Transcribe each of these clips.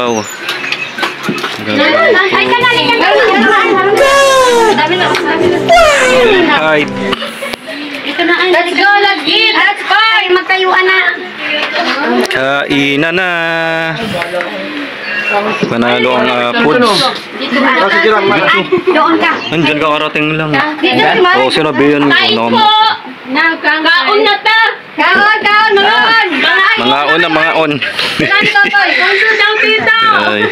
Wow. Ay, kanali. Dami na. Hi. Ito na. Let's go, let's eat. Let's fight. Magtayuan na. Kainan na. Panalo ang foods. Dito doon ka. Nandyan ka, karating lang. Dito si Mar. Oo, sinabihan ko. Kaon na ta. Kaon, mga on. Mga on. Saan ka to? Sponsor daw dito. Ay.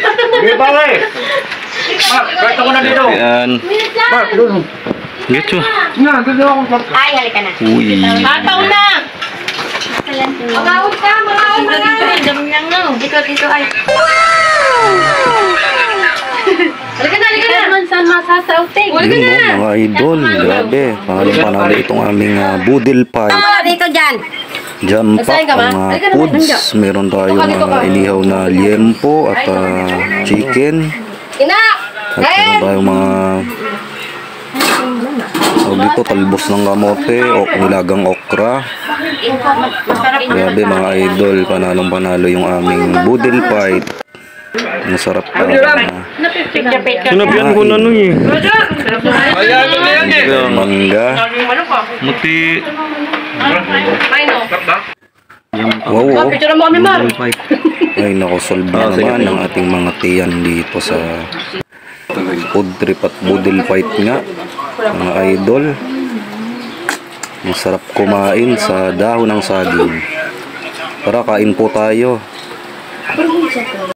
Sige, pare. Kahit ako na dito. Yan. Mark, doon. Get you. Nga, doon ako. Ay, halika na. Uy. Ataw na. Mag-out ka, mag-out na. Dito, ay. Halika na. Saan masasauting? Yun mga idol. Grabe. Panalo itong aming budil pie. Dito dyan. Jam pack ang foods. Meron tayong inihaw na liempo at chicken. At meron tayong mga dito talbos ng kamote o nilagang okra. Grabe mga idol, panalo yung aming budil fight. Masarap pa. Sinabihan ko na nun eh. Mangga. Muti. Wow. Budil fight. Ay nakusolve na naman ang ating mga tiyan dito sa food trip at budil fight nga. Mga idol, masarap kumain sa dahon ng saging. Tara, kain po tayo.